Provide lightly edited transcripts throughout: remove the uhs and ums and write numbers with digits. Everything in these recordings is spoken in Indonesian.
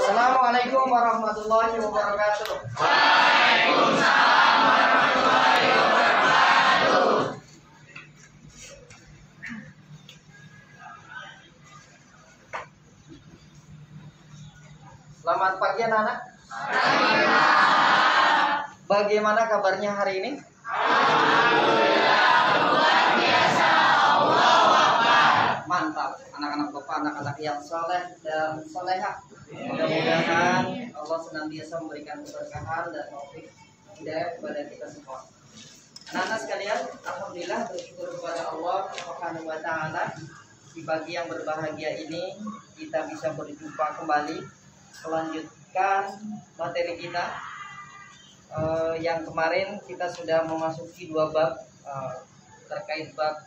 Assalamualaikum warahmatullahi wabarakatuh. Waalaikumsalam warahmatullahi wabarakatuh. Selamat pagi anak-anak. Bagaimana kabarnya hari ini? Alhamdulillah, luar biasa. Allahu Akbar. Mantap, anak-anak Bapak, anak-anak yang soleh dan solehah. Mudah-mudahan Allah senantiasa memberikan keberkahan dan taufik hidayah kepada kita semua. Anak-anak sekalian, alhamdulillah bersyukur kepada Allah Subhanahu wa taala di pagi yang berbahagia ini kita bisa berjumpa kembali melanjutkan materi kita. Yang kemarin kita sudah memasuki 2 bab terkait bab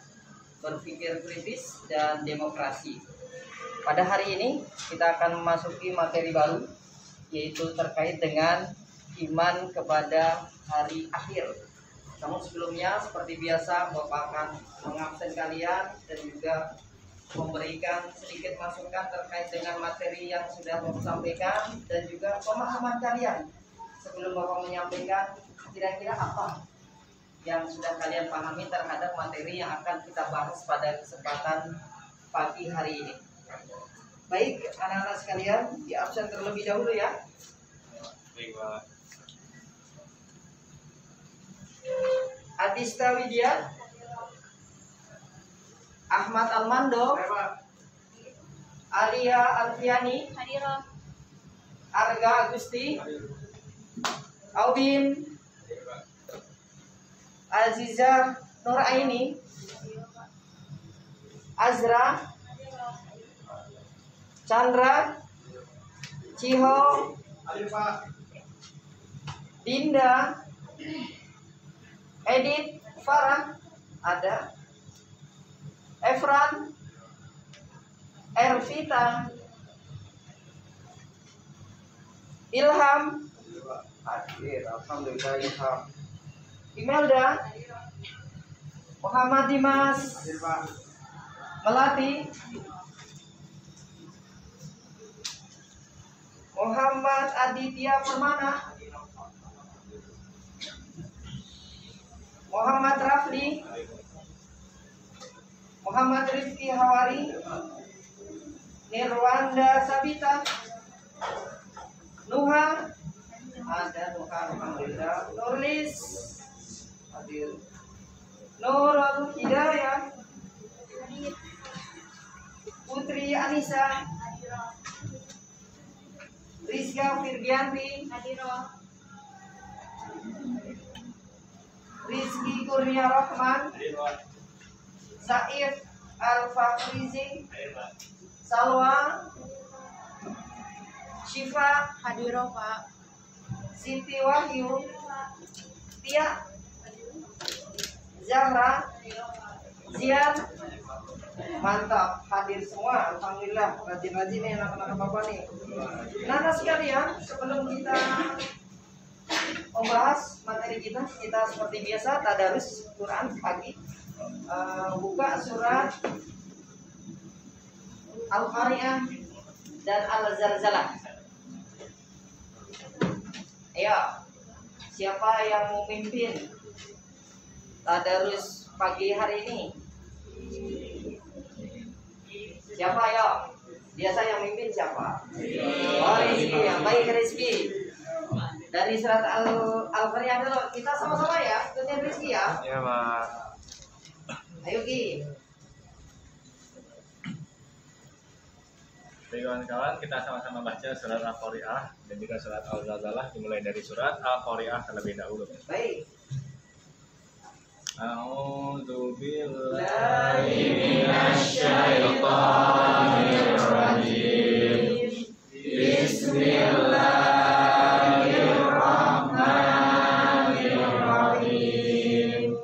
berpikir kritis dan demokrasi. Pada hari ini kita akan memasuki materi baru, yaitu terkait dengan iman kepada hari akhir. Namun sebelumnya seperti biasa Bapak akan mengabsen kalian dan juga memberikan sedikit masukan terkait dengan materi yang sudah Bapak sampaikan dan juga pemahaman kalian. Sebelum Bapak menyampaikan, kira-kira apa yang sudah kalian pahami terhadap materi yang akan kita bahas pada kesempatan pagi hari ini. Baik, anak-anak sekalian, di absen terlebih dahulu ya. Baik, Pak. Adista Widya, Ahmad Almando, Alia Alfiani, Arga Agusti, Aubin, Aziza Nuraini, Azra, Chandra, Ciho, Dinda, Edit, Farah, ada, Efran, Ervita, Ilham, hadir, alhamdulillah Ilham, Imelda, Muhammad Dimas, Melati, Muhammad Aditya Permana, Muhammad Rafli, Muhammad Rizki Hawari, Nirwanda Sabita, Nuha, ada Nuha, alhamdulillah, Nurlis, hadir, Nurul Hidayah, Putri Anissa, Rizka Firgianti, Rizky Kurnia Rahman, Saif Al-Fakrizi, Salwa, Syifa, Hadiro Pak, Siti Wahyu, Tia, Zahra, Zian, mantap, hadir semua, alhamdulillah, rajin-rajin nih anak-anak Bapak nih. Nah sekalian, sebelum kita membahas materi kita seperti biasa tadarus Quran pagi. Buka surat Al-Qari'ah dan Al-Zalzalah. Ayo, siapa yang memimpin tadarus pagi hari ini? Siapa ya? Biasa yang memimpin siapa? Oh, Rizky, yang baik Rizky. Dari surat Al-Qari'ah dulu, kita sama-sama ya, ikutin Rizky ya. Iya, Pak. Ayo Ki. Baik kawan-kawan, kita sama-sama baca surat Al-Qari'ah dan juga surat Al-Zalzalah, dimulai dari surat Al-Qari'ah terlebih dahulu. Baik. A'udzu billahi minasyaitonir rajim. Bismillahirrahmanirrahim.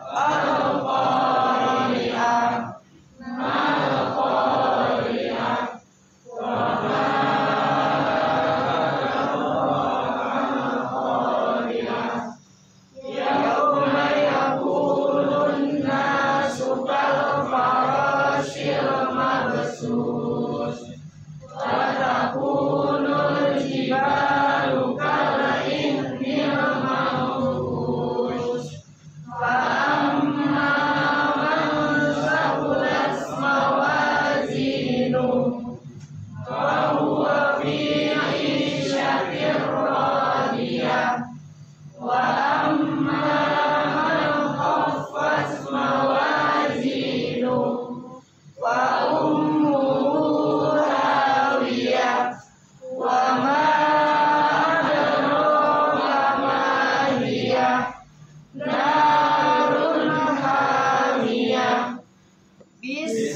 Al-Qari'ah, Al-Qari'ah, wa ma Al-Qari'ah. Yauma yakunun nasu kal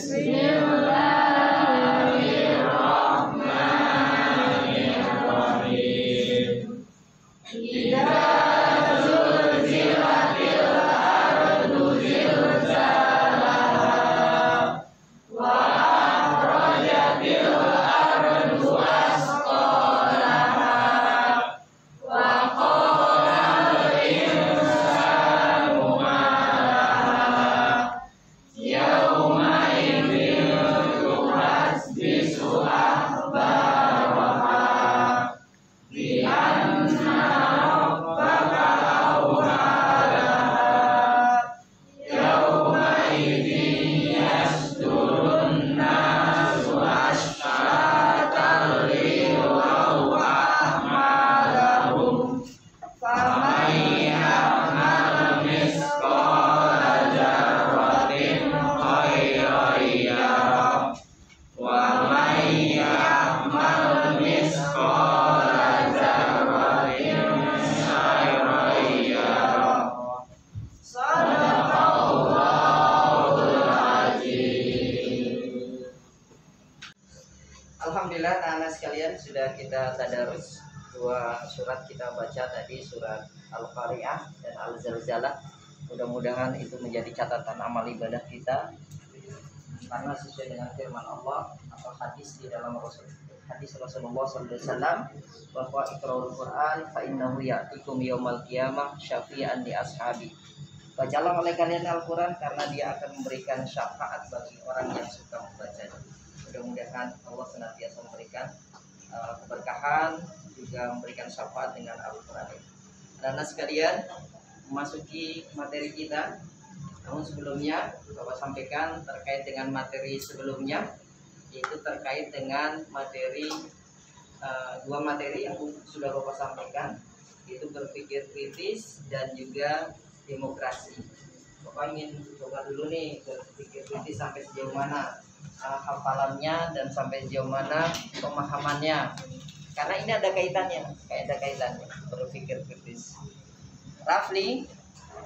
Bismillahirrahmanirrahim. Idza zulzilatil ardu zilzalaha wa akhrajatil ardu asqalaha wa qala al-insanu ma laha yawma idzin tuhaddisu akhbaraha bi anna rabbaka awha laha yawma idzin yasdurun nasu asyratan liyuraw a'malahum faman ya'mal misqala dzarratin khairan yarah wa man ya'mal misqala dzarratin syarran yarah. Shadaqallahul azim. Alhamdulillah anak-anak sekalian sudah kita tadarus dua surat kita baca tadi, surat Al-Qari'ah dan Al-Zalzalah. Mudah-mudahan itu menjadi catatan amal ibadah kita karena sesuai dengan firman Allah atau hadis di dalam hadis Rasulullah SAW bahwa iqra'ul Quran fa innahu ya'tikum yaumal qiyamah syafi'an li ashabi. Bacalah oleh kalian Al-Quran karena dia akan memberikan syafaat bagi orang yang suka membacanya. Mudah-mudahan Allah senantiasa memberikan keberkahan, juga memberikan syafaat dengan Al-Quran ini. Anak-anak sekalian, memasuki materi kita. Namun sebelumnya Bapak sampaikan terkait dengan materi sebelumnya, yaitu terkait dengan materi dua materi yang sudah Bapak sampaikan, yaitu berpikir kritis dan juga demokrasi. Bapak ingin coba dulu nih berpikir kritis sampai sejauh mana hafalannya dan sampai sejauh mana pemahamannya, karena ini ada kaitannya berpikir kritis. Rafli,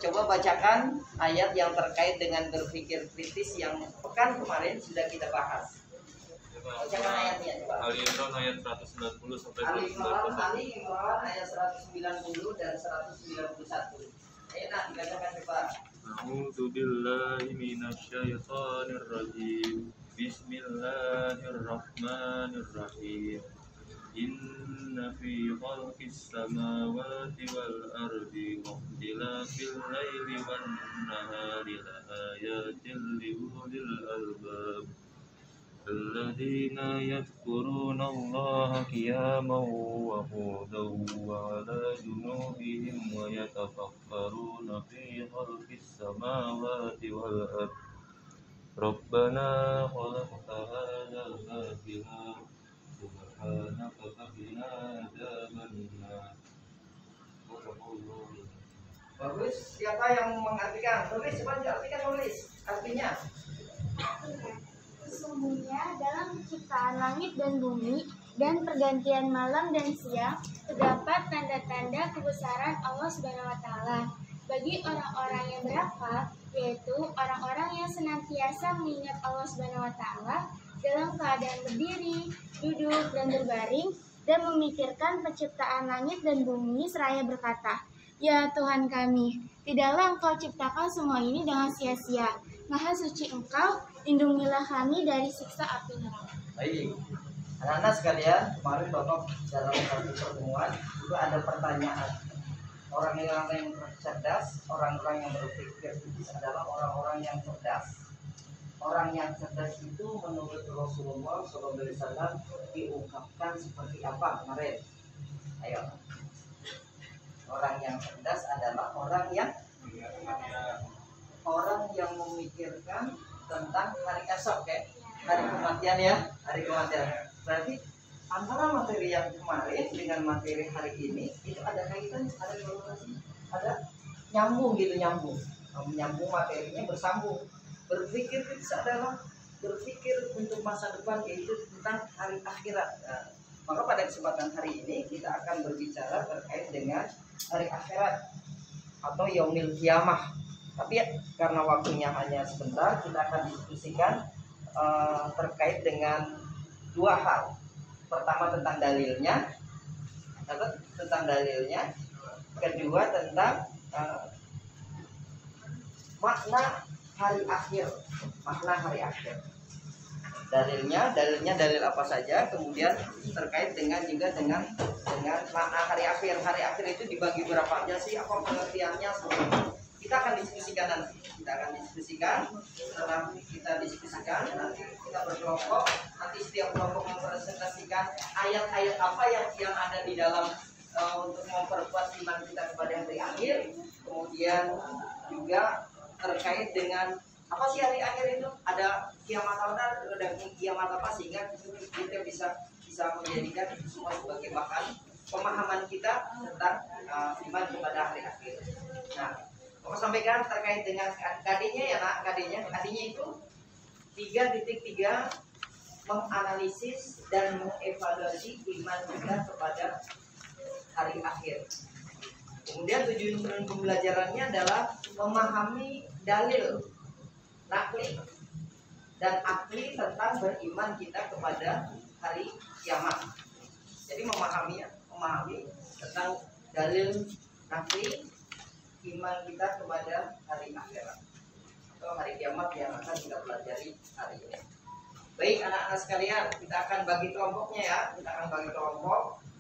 coba bacakan ayat yang terkait dengan berpikir kritis yang pekan kemarin sudah kita bahas. Bacakan ayatnya coba. Ali Imran ayat 190 sampai Ali 191. Imran ayat 190 dan 191. Ayo nak dibacakan coba. A'udzu billahi minasyaitonir rajim. Bismillahirrahmanirrahim. Inna fi khalqis samawati wal ardi wa ikhtilafil laili wan nahari la ayatin li ulil albab. Alladzina yadhkuruna Allaha qiyaman wa qu'udan wa 'ala junubihim wa yatafakkaruna fi khalqis samawati wal ardi. Rabbana khalaqta hadzal batila subhanaka faqina adzabannar. Bagus. Siapa yang mengartikan? Tulis, coba diartikan, tulis artinya. Sesungguhnya dalam penciptaan langit dan bumi dan pergantian malam dan siang terdapat tanda-tanda kebesaran Allah Subhanahu wa taala bagi orang-orang yang berakal, yaitu orang-orang yang senantiasa mengingat Allah Subhanahu wa taala dalam keadaan berdiri, duduk dan berbaring dan memikirkan penciptaan langit dan bumi seraya berkata, "Ya Tuhan kami, tidaklah Engkau ciptakan semua ini dengan sia-sia. Maha suci Engkau, lindungilah kami dari siksa api neraka." Baik, anak-anak sekalian, kemarin Bapak dalam satu pertemuan juga ada pertanyaan. Orang-orang yang cerdas, orang-orang yang berpikir kritis adalah orang-orang yang cerdas. Orang yang cerdas itu menurut Rasulullah SAW diungkapkan seperti apa kemarin? Ayo. Orang yang cerdas adalah orang yang memikirkan tentang hari esok, hari kematian ya, hari kematian. Berarti antara materi yang kemarin dengan materi hari ini itu ada kaitan, ada korelasi, ada nyambung materinya bersambung. Berpikir kritis adalah berpikir untuk masa depan, yaitu tentang hari akhirat. Nah, maka pada kesempatan hari ini kita akan berbicara terkait dengan hari akhirat atau yaumil kiamah. Tapi karena waktunya hanya sebentar, kita akan diskusikan terkait dengan dua hal. Pertama tentang dalilnya, kedua tentang makna hari akhir. Dalilnya dalil apa saja, kemudian terkait dengan juga dengan makna hari akhir. Hari akhir itu dibagi berapa aja sih, apa pengertiannya, kita akan diskusikan nanti. Setelah kita diskusikan, nanti kita berkelompok, nanti setiap kelompok mempresentasikan ayat-ayat apa yang ada di dalam untuk memperkuat iman kita kepada hari akhir. Kemudian juga terkait dengan apa sih hari akhir itu, ada kiamat apa, ada kiamat apa, sehingga kita bisa menjadikan itu semua sebagai bahan pemahaman kita tentang iman kepada hari akhir. Nah, mau sampaikan terkait dengan KD-nya ya nak, KD-nya itu 3.3 menganalisis dan mengevaluasi iman kita kepada hari akhir. Kemudian tujuan pembelajarannya adalah memahami dalil, nakli dan akli tentang beriman kita kepada hari kiamat. Jadi memahami tentang dalil, nakli, iman kita kepada hari akhirat atau hari kiamat yang akan kita pelajari hari ini. Baik anak-anak sekalian, kita akan bagi kelompoknya ya.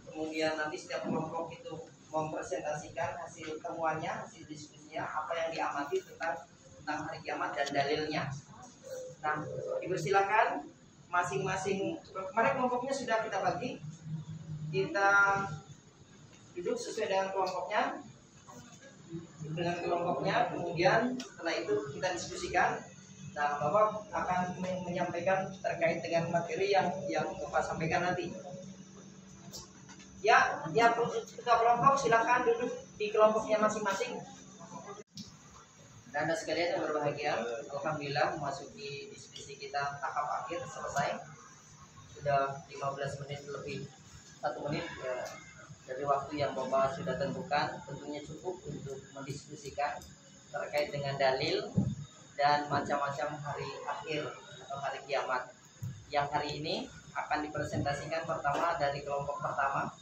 Kemudian nanti setiap kelompok itu mempresentasikan hasil temuannya, hasil diskusinya, apa yang diamati tentang hari kiamat dan dalilnya. Nah, dipersilakan masing-masing. Kemarin kelompoknya sudah kita bagi. Kita duduk sesuai dengan kelompoknya. Kemudian setelah itu kita diskusikan. Nah, Bapak akan menyampaikan terkait dengan materi yang Bapak sampaikan nanti. Ya, kita kelompok silakan duduk di kelompoknya masing-masing. Dan Anda sekalian yang berbahagia, alhamdulillah memasuki diskusi kita tahap akhir selesai. Sudah 15 menit lebih 1 menit ya. Dari waktu yang Bapak sudah tentukan, tentunya cukup untuk mendiskusikan terkait dengan dalil dan macam-macam hari akhir atau hari kiamat. Yang hari ini akan dipresentasikan pertama dari kelompok pertama.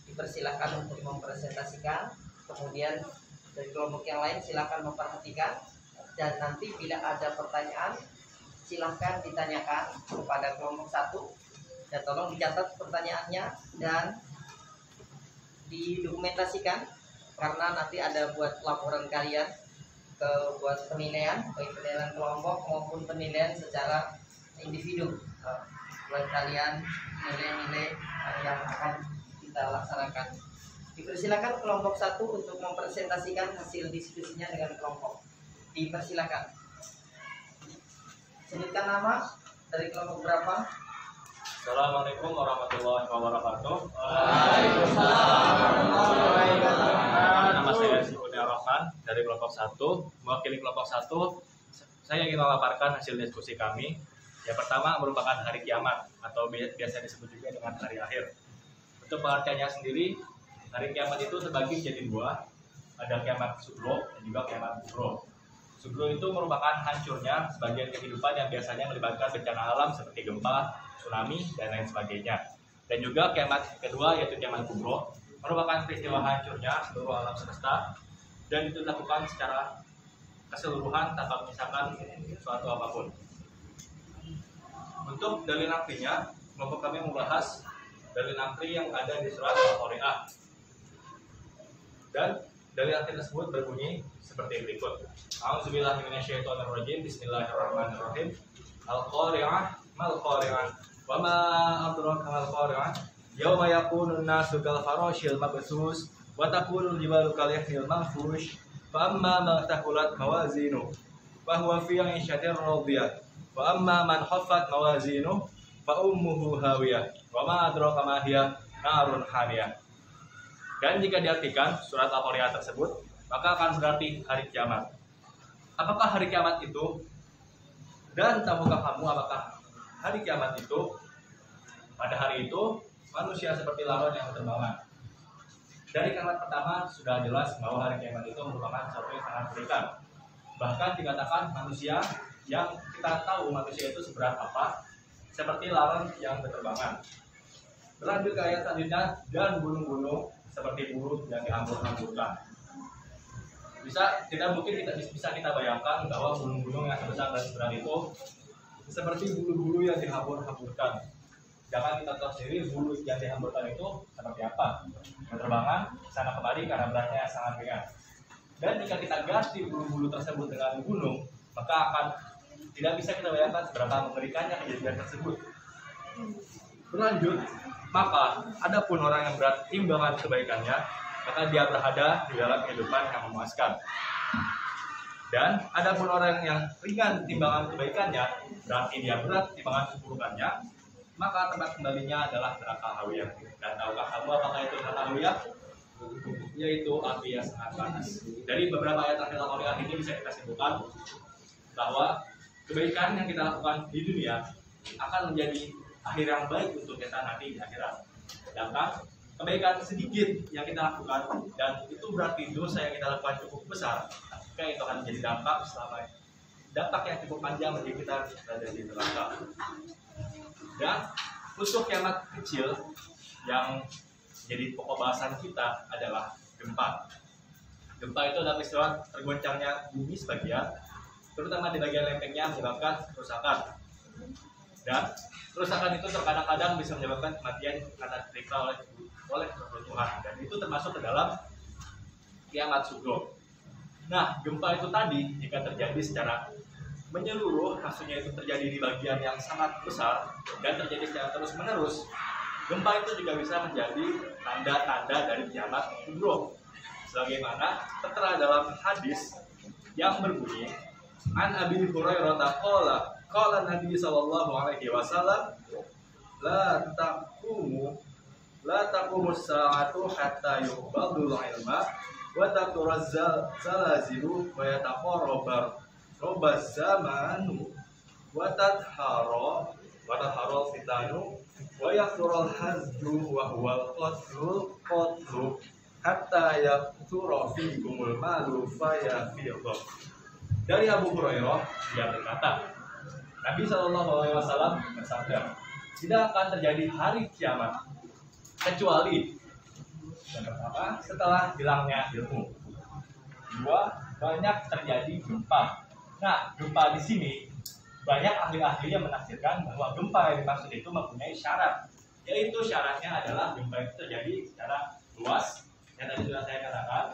Dipersilakan untuk mempresentasikan, kemudian dari kelompok yang lain silakan memperhatikan, dan nanti bila ada pertanyaan silakan ditanyakan kepada kelompok 1. Dan tolong dicatat pertanyaannya dan didokumentasikan, karena nanti ada buat laporan kalian buat penilaian, baik penilaian kelompok maupun penilaian secara individu. Buat kalian nilai-nilai yang akan kita laksanakan. Dipersilakan kelompok 1 untuk mempresentasikan hasil diskusinya dengan kelompok. Dipersilakan. Sebutkan nama, dari kelompok berapa? Assalamualaikum warahmatullahi wabarakatuh. Waalaikumsalam warahmatullahi wabarakatuh. Nama saya Syukurnia Rohman dari kelompok 1. Mewakili kelompok 1, saya ingin memaparkan hasil diskusi kami. Yang pertama merupakan hari kiamat atau biasa disebut juga dengan hari akhir. Untuk pengertiannya sendiri, hari kiamat itu terbagi menjadi 2. Ada kiamat subro dan juga kiamat kubro. Subro itu merupakan hancurnya sebagian kehidupan yang biasanya melibatkan bencana alam seperti gempa, tsunami, dan lain sebagainya. Dan juga kiamat kedua yaitu kiamat kubro merupakan peristiwa hancurnya seluruh alam semesta, dan itu dilakukan secara keseluruhan tanpa menyisakan suatu apapun. Untuk dalil naklinya, kelompok kami membahas dalil nakli yang ada di surat Al-Qari'ah. Dan dalil nakli tersebut berbunyi seperti berikut. A'udzubillahi minasyaitonirrajim. Bismillahirrahmanirrahim. Al-Qari'ah mal Qari'ah. Wa ma adraka mal Qari'ah. Yauma yakunun nasu kal farashil mabsus wa takunul jibalu kal yahnil manfush. Fa amma man thaqulat mawazinu fa huwa fi 'ishatin radiyah. Wa amma man khaffat mawazinu fa ummuhu hawiyah wa ma adraka ma hiya narun hamiyah. Dan jika diartikan surat Al-Qari'ah tersebut, maka akan berarti hari kiamat. Apakah hari kiamat itu? Dan tahukah kamu apakah hari kiamat itu? Pada hari itu manusia seperti laron yang berterbangan. Dari kalimat pertama sudah jelas bahwa hari kiamat itu merupakan sesuatu yang sangat mengerikan. Bahkan dikatakan manusia yang kita tahu manusia itu seberat apa, seperti laron yang berterbangan. Berlanjut ke ayat selanjutnya, dan gunung-gunung seperti bulut yang dihambur-hamburkan. Mungkin kita bisa bayangkan bahwa gunung-gunung yang sebesar dan seberat itu seperti bulu-bulu yang dihambur-hamburkan. Jangan kita tahu sendiri bulu yang dihamburkan itu seperti apa, berterbangan sana kemari karena beratnya sangat ringan. Dan jika kita ganti bulu-bulu tersebut dengan gunung, maka akan tidak bisa kita bayangkan seberapa mengerikannya kejadian tersebut. Berlanjut, maka adapun orang yang berat timbangan kebaikannya, maka dia berada di dalam kehidupan yang memuaskan. Dan adapun orang yang ringan timbangan kebaikannya, berarti dia berat timbangan keburukannya, maka tempat kembalinya adalah neraka hawiyah. Dan tahukah kamu apakah itu neraka hawiyah? Yaitu api yang sangat panas. Dari beberapa ayat terakhir Al-Qur'an ini bisa kita simpulkan bahwa kebaikan yang kita lakukan di dunia akan menjadi akhir yang baik untuk kita nanti di akhirat. Sedangkan kebaikan sedikit yang kita lakukan dan itu berarti dosa yang kita lakukan cukup besar, maka itu akan menjadi dampak yang cukup panjang bagi kita berada di neraka. Dan untuk kiamat kecil yang jadi pokok bahasan kita adalah gempa. Gempa itu adalah peristiwa tergoncangnya bumi sebagian, terutama di bagian lempengnya menyebabkan kerusakan. Dan kerusakan itu terkadang-kadang bisa menyebabkan kematian karena diterima oleh keruntuhan. Dan itu termasuk ke dalam kiamat sugro. Nah, gempa itu tadi jika terjadi secara menyeluruh, maksudnya itu terjadi di bagian yang sangat besar dan terjadi secara terus-menerus, gempa itu juga bisa menjadi tanda-tanda dari kiamat sugro. Sebagaimana tertera dalam hadis yang berbunyi, An Abi Hurairah qala Nabi sallallahu alaihi wasallam la taqumu as-sa'atu hatta yuqbadul ilma wa taturazza zalazilu wa yataqarraba zamanu wa tadhara fitanu wa yakthurul hazju wa huwal qatlu hatta yakthura fikumul malu fayafidhu. Dari Abu Hurairah, dia berkata, Nabi SAW bersabda, tidak akan terjadi hari kiamat kecuali yang pertama setelah hilangnya ilmu, dua banyak terjadi gempa. Nah, gempa di sini banyak ahli-ahli yang menafsirkan bahwa gempa yang dimaksud itu mempunyai syarat, yaitu syaratnya adalah gempa itu terjadi secara luas, yang tadi sudah saya katakan.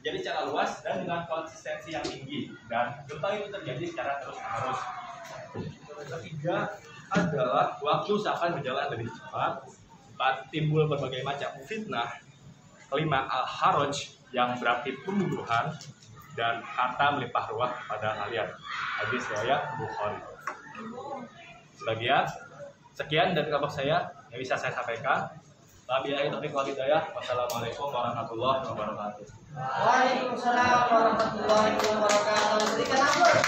Jadi secara luas dan dengan konsistensi yang tinggi, dan gempa itu terjadi secara terus-menerus. Ketiga adalah waktu seakan berjalan lebih cepat, timbul berbagai macam fitnah. Kelima, al-haraj yang berarti pembunuhan, dan harta melimpah ruah pada kalian. Hadis riwayat Bukhari. Sekian dari kelompok saya yang bisa saya sampaikan. Wabillahi taufiq wal hidayah. Wassalamualaikum warahmatullahi wabarakatuh. Waalaikumsalam warahmatullahi wabarakatuh. Berikan ampun.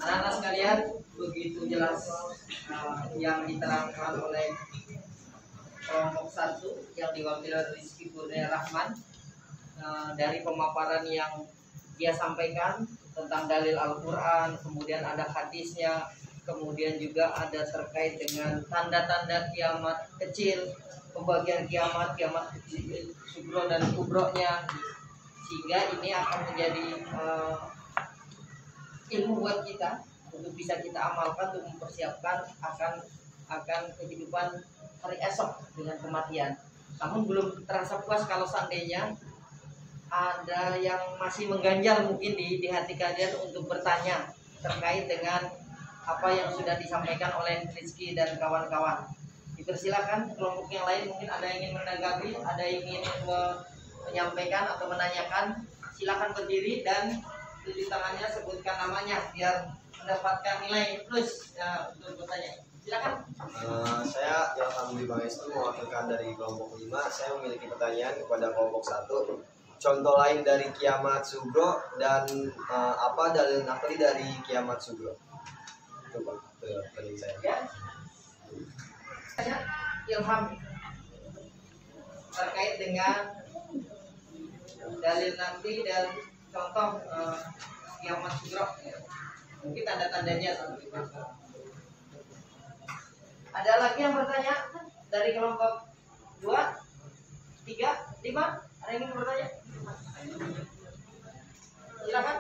Anak-anak sekalian, begitu jelas yang diterangkan oleh kelompok 1 yang diwakili Rizky Kurnia Rahman dari pemaparan yang dia sampaikan tentang dalil Al-Quran, kemudian ada hadisnya, kemudian juga ada terkait dengan tanda-tanda kiamat kecil, pembagian kiamat kecil, sugro dan kubronya, sehingga ini akan menjadi ilmu buat kita untuk bisa kita amalkan untuk mempersiapkan akan kehidupan hari esok dengan kematian. Namun belum terasa puas kalau seandainya ada yang masih mengganjal mungkin di hati kalian untuk bertanya terkait dengan apa yang sudah disampaikan oleh Rizky dan kawan-kawan. Dipersilakan kelompok yang lain, mungkin ada yang ingin menanggapi, ada yang ingin menyampaikan atau menanyakan, silakan berdiri dan tulis tangannya, sebutkan namanya biar mendapatkan nilai plus untuk bertanya. Silakan. Saya Ilham Bibangestu mewakilkan dari kelompok 5. Saya memiliki pertanyaan kepada kelompok 1. Contoh lain dari kiamat sugro dan apa dalil nakli dari kiamat sugro? Itu Pak, pertanyaan saya. Ya. Ilham. terkait dengan dalil nanti dan contoh kiamat sugro. Mungkin tanda-tandanya seperti itu. Ada lagi yang bertanya dari kelompok 2, 3, 5? Ada yang ingin bertanya? Silakan.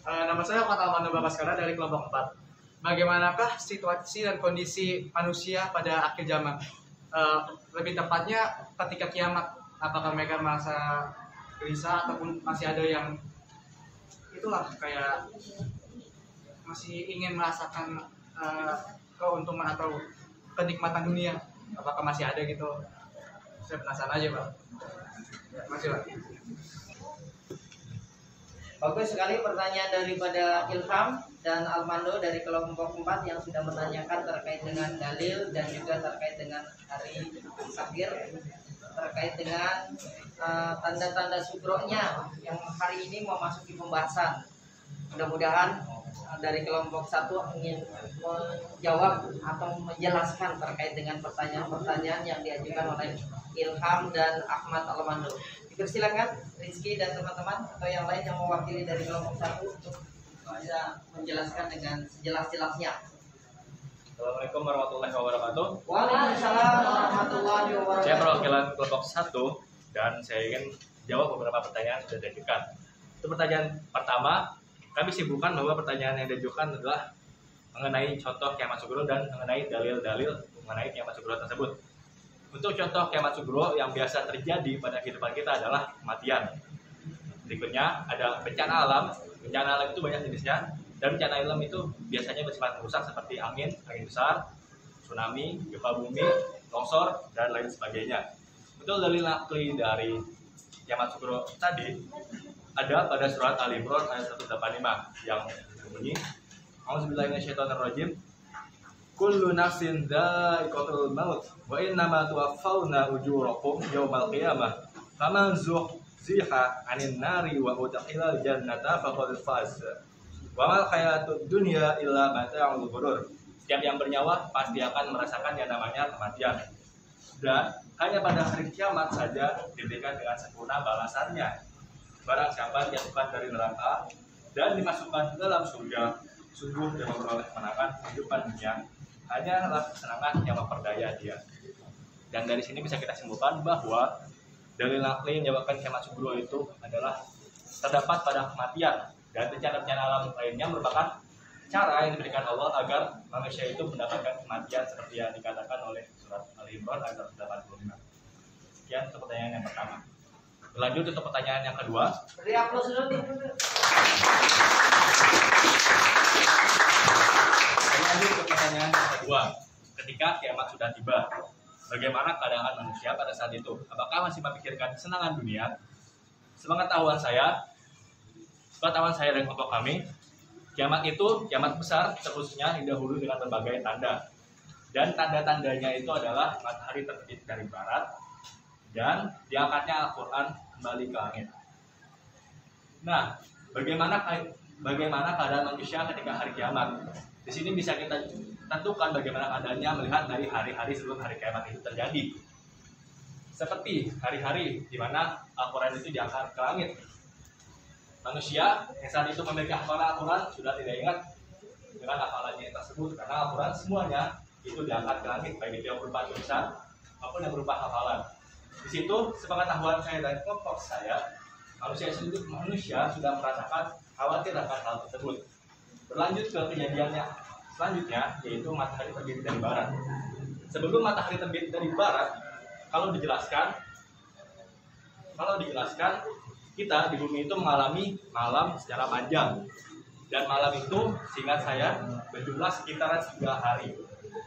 Nama saya Muhammad Almando Babaskara dari kelompok 4. Bagaimanakah situasi dan kondisi manusia pada akhir zaman? Lebih tepatnya ketika kiamat, apakah mereka merasa gelisah ataupun masih ada yang itulah kayak masih ingin merasakan keuntungan atau kenikmatan dunia? Apakah masih ada gitu? Saya penasaran aja, Pak. Masih, Pak. Bagus sekali pertanyaan daripada Ilham dan Almando dari kelompok 4 yang sudah menanyakan terkait dengan dalil dan juga terkait dengan hari akhir, terkait dengan tanda-tanda sugro-nya yang hari ini memasuki pembahasan. Mudah-mudahan dari kelompok 1 ingin menjawab atau menjelaskan terkait dengan pertanyaan-pertanyaan yang diajukan oleh Ilham dan Ahmad Almando. Dipersilakan Rizky dan teman-teman atau yang lain yang mewakili dari kelompok 1 untuk bisa menjelaskan dengan sejelas-jelasnya. Assalamualaikum warahmatullahi wabarakatuh. Waalaikumsalam warahmatullahi wabarakatuh. Saya perwakilan kelompok 1 dan saya ingin jawab beberapa pertanyaan yang sudah diajukan. Untuk pertanyaan pertama, kami simpulkan bahwa pertanyaan yang diajukan adalah mengenai contoh kiamat sugro dan mengenai dalil-dalil mengenai kiamat sugro tersebut. Untuk contoh kiamat sugro yang biasa terjadi pada kehidupan kita adalah kematian. Berikutnya ada bencana alam. Bencana alam itu banyak jenisnya, dan bencana alam itu biasanya bersifat merusak seperti angin besar, tsunami, gempa bumi, longsor, dan lain sebagainya. Untuk dalil nakli dari kiamat sugro tadi ada pada surat Al-Imran ayat 185 yang berbunyi, A'udzubillahi minasyaitonirrajim. Kullu nafsin dha'iqatul maut wa innama tuwaffawna ujurakum yaumal qiyamah faman zuhziha 'anil nari wa udkhilal jannata faqad faz wa mal hayatud dunya illa mata'ul ghurur. Setiap yang bernyawa pasti akan merasakan yang namanya kematian, dan hanya pada hari kiamat saja diberikan dengan sempurna balasannya. Barang siapa dijatuhkan dari neraka dan dimasukkan ke dalam surga, sungguh dia memperoleh kemenangan kehidupan dunia, hanyalah kesenangan yang memperdaya dia. Dan dari sini bisa kita simpulkan bahwa dalil nakli yang menyebabkan kiamat sugro itu adalah terdapat pada kematian, dan bencana-bencana alam lainnya merupakan cara yang diberikan Allah agar manusia itu mendapatkan kematian seperti yang dikatakan oleh surat Al-Imran ayat 85. Sekian untuk pertanyaan yang pertama. Lanjut untuk pertanyaan yang kedua. Beri aplaus dulu. Lanjut ke pertanyaan yang kedua. Ketika kiamat sudah tiba, bagaimana keadaan manusia pada saat itu? Apakah masih memikirkan kesenangan dunia? Sepengetahuan saya dari kelompok kami, kiamat itu kiamat besar, terkhususnya didahului dengan berbagai tanda. Dan tanda-tandanya itu adalah matahari terbit dari barat dan diangkatnya Al-Quran kembali ke langit. Nah, bagaimana keadaan manusia ketika hari kiamat? Di sini bisa kita tentukan bagaimana keadaannya melihat dari hari-hari sebelum hari kiamat itu terjadi. Seperti hari-hari di mana Al-Quran itu diangkat ke langit. Manusia yang saat itu memiliki hafalan Al-Quran sudah tidak ingat dengan hafalannya tersebut, karena Al-Quran semuanya itu diangkat ke langit, baik itu yang berupa tulisan maupun yang berupa hafalan. Di situ sepengetahuan saya dan kelompok saya, manusia sudah merasakan khawatir akan hal tersebut. Berlanjut ke kejadiannya selanjutnya, yaitu matahari terbit dari barat. Sebelum matahari terbit dari barat, kalau dijelaskan kita di bumi itu mengalami malam secara panjang, dan malam itu seingat saya berjumlah sekitaran 3 hari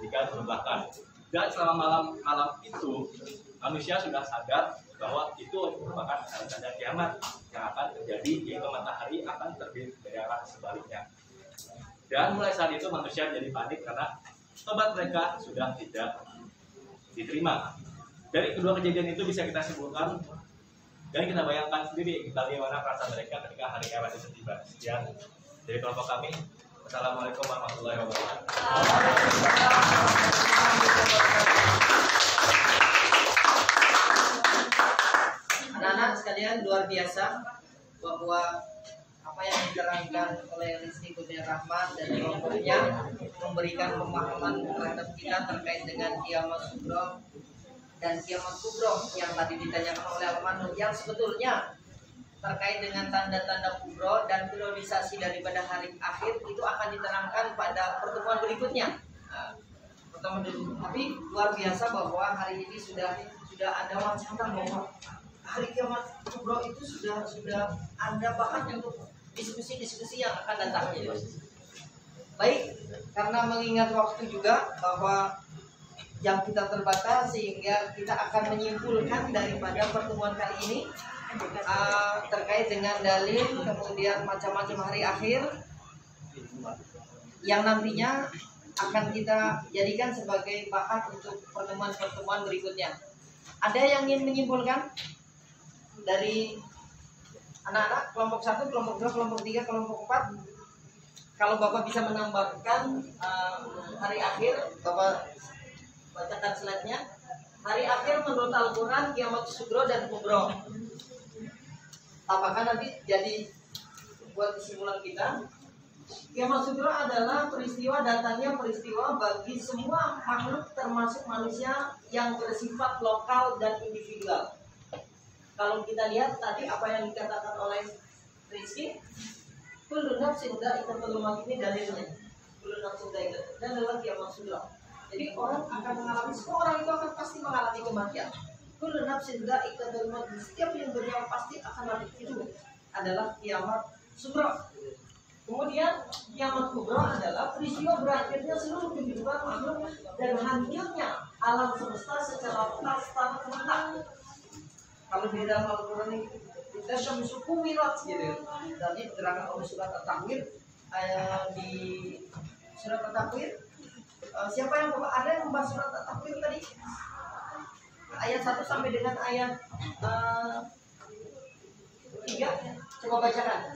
jika terbelakang. Dan selama malam itu manusia sudah sadar bahwa itu merupakan tanda kiamat yang akan terjadi, yaitu matahari akan terbit dari arah sebaliknya. Dan mulai saat itu manusia jadi panik karena tobat mereka sudah tidak diterima. Dari kedua kejadian itu bisa kita simpulkan dan kita bayangkan sendiri bagaimana perasaan mereka ketika hari kiamat itu tiba. Sekian dari kelompok kami. Wassalamualaikum warahmatullahi wabarakatuh. Anak-anak sekalian, luar biasa bahwa apa yang diterangkan oleh Rizky Kurnia Rahmat dan kelompoknya memberikan pemahaman terhadap kita terkait dengan kiamat sugro dan kiamat kubro yang tadi ditanyakan oleh Al-Manu, yang sebetulnya terkait dengan tanda-tanda kubro dan periodisasi daripada hari akhir itu akan diterangkan pada pertemuan berikutnya. Nah, pertemuan berikutnya. Tapi luar biasa bahwa hari ini sudah ada wacana bahwa hari kiamat kubro itu sudah ada bahkan untuk diskusi-diskusi yang akan datang. Baik, karena mengingat waktu juga bahwa jam kita terbatas sehingga kita akan menyimpulkan daripada pertemuan kali ini terkait dengan dalil kemudian macam-macam hari akhir yang nantinya akan kita jadikan sebagai bahan untuk pertemuan-pertemuan berikutnya. Ada yang ingin menyimpulkan dari anak-anak kelompok 1, kelompok 2, kelompok 3, kelompok 4? Kalau Bapak bisa menambahkan hari akhir, Bapak bacakan slide-nya. Hari akhir menurut Al-Quran, kiamat sugro dan kubro. Apakah nanti jadi buat kesimpulan kita? Kiamat sugro adalah peristiwa datangnya peristiwa bagi semua makhluk termasuk manusia yang bersifat lokal dan individual. Kalau kita lihat tadi apa yang dikatakan oleh Rizky, kullu nafsin dha'iqatul maut, ini dalilnya. Kullu nafsin dha'iqatul, dan adalah kiamat sugro. Jadi orang akan mengalami, semua orang itu akan pasti mengalami kematian. Kullu nafsin dha'iqatul maut, setiap yang bernyawa pasti akan mati. Itu adalah kiamat sugro. Kemudian kiamat kubro adalah peristiwa berakhirnya seluruh kehidupan makhluk dan hancurnya alam semesta secara serentak. Kalau di dalam Al-Quran ini kita syamsu kuwirat gitu. Dan ini diterangkan oleh surat At-Takwir di surat At-Takwir. Siapa yang ada yang membahas surat At-Takwir tadi? Ayat 1 sampai dengan ayat 3. Coba bacakan.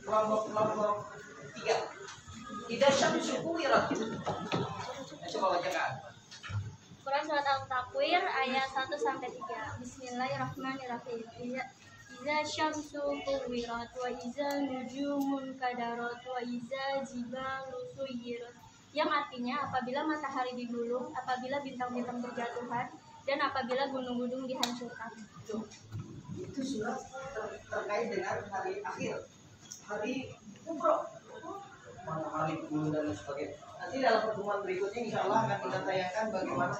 Kelompok 3. Tidak syamsu kuwirat. Coba bacakan. Quran surat Al-Takwir ayat 1 sampai 3. Bismillahirrahmanirrahim. Iza syamsu kuwirat wa iza nujumun kadarat wa iza jibalu suyirat. Yang artinya apabila matahari digulung, apabila bintang-bintang berjatuhan, dan apabila gunung-gunung dihancurkan. Itu surat terkait dengan hari akhir, hari kubro, matahari digulung dan sebagainya. Nanti dalam pertemuan berikutnya insya Allah akan kita tayangkan bagaimana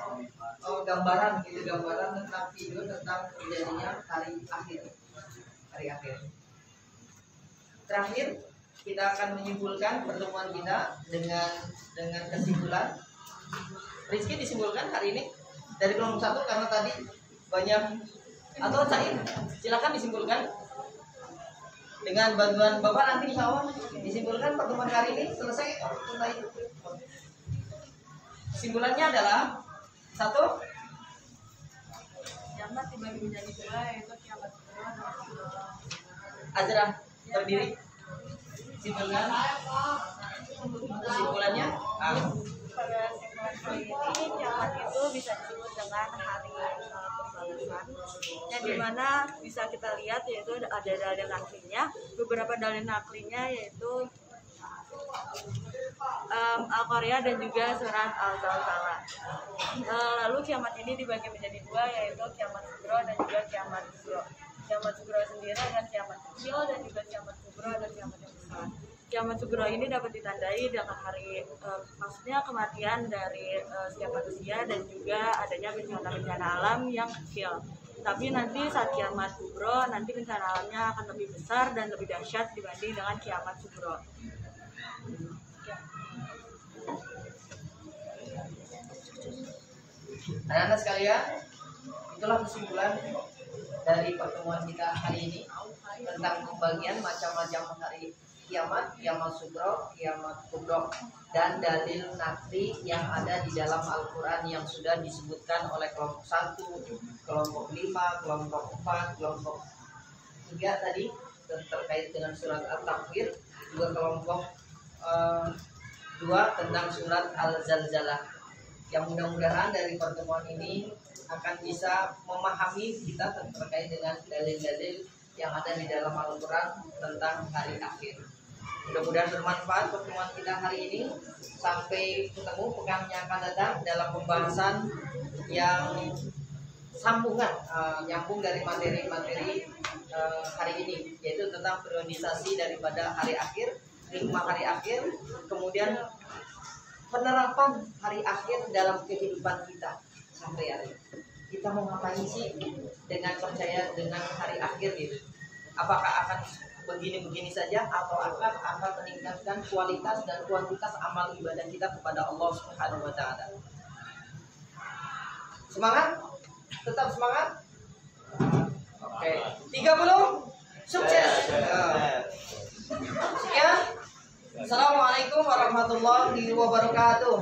gambaran tentang video tentang terjadinya hari akhir. Terakhir kita akan menyimpulkan pertemuan kita dengan kesimpulan. Rizky disimpulkan hari ini dari kelompok 1 karena tadi banyak, atau Said silakan disimpulkan dengan bantuan Bapak nanti insya Allah disimpulkan pertemuan hari ini selesai. Kesimpulannya adalah 1, kiamat dibagi menjadi 2, yaitu kiamat kubro dan Azra berdiri. Kesimpulannya pada simpulan kali ini kiamat itu bisa disebut dengan hari pembalasan, yang dimana bisa kita lihat yaitu ada dalil naklinya. Beberapa dalil naklinya yaitu Al-Qari'ah dan juga surat Al-Zalzalah. Lalu kiamat ini dibagi menjadi 2, yaitu kiamat sugro dan juga kiamat kubro. Kiamat sugro sendiri dan kiamat kecil, dan juga kiamat kubro dan kiamat yang besar. Kiamat sugro ini dapat ditandai dengan hari maksudnya kematian dari setiap manusia dan juga adanya bencana-bencana alam yang kecil. Tapi nanti saat kiamat kubro, nanti bencana alamnya akan lebih besar dan lebih dahsyat dibanding dengan kiamat sugro. anak-anak sekalian, itulah kesimpulan dari pertemuan kita hari ini tentang pembagian macam-macam hari kiamat, kiamat sugro, kiamat kubro, dan dalil nakli yang ada di dalam Al-Quran yang sudah disebutkan oleh kelompok 1, kelompok 5, kelompok 4, kelompok 3 tadi terkait dengan surat At-Takwir, juga kelompok 2 tentang surat Al-Zalzalah. Yang mudah-mudahan dari pertemuan ini akan bisa memahami kita terkait dengan dalil-dalil yang ada di dalam Al-Quran tentang hari akhir. Mudah-mudahan bermanfaat pertemuan kita hari ini. Sampai ketemu pekan yang akan datang dalam pembahasan yang nyambung dari materi-materi hari ini, yaitu tentang periodisasi daripada hari akhir, hikmah hari akhir, kemudian penerapan hari akhir dalam kehidupan kita sampai hari ini. Kita mau ngapain sih dengan percaya dengan hari akhir gitu? Apakah akan begini-begini saja atau akan meningkatkan kualitas dan kuantitas amal ibadah kita kepada Allah Subhanahu wa taala? Semangat? Tetap semangat? Oke. 30 sukses. Sekian. Assalamualaikum warahmatullahi wabarakatuh.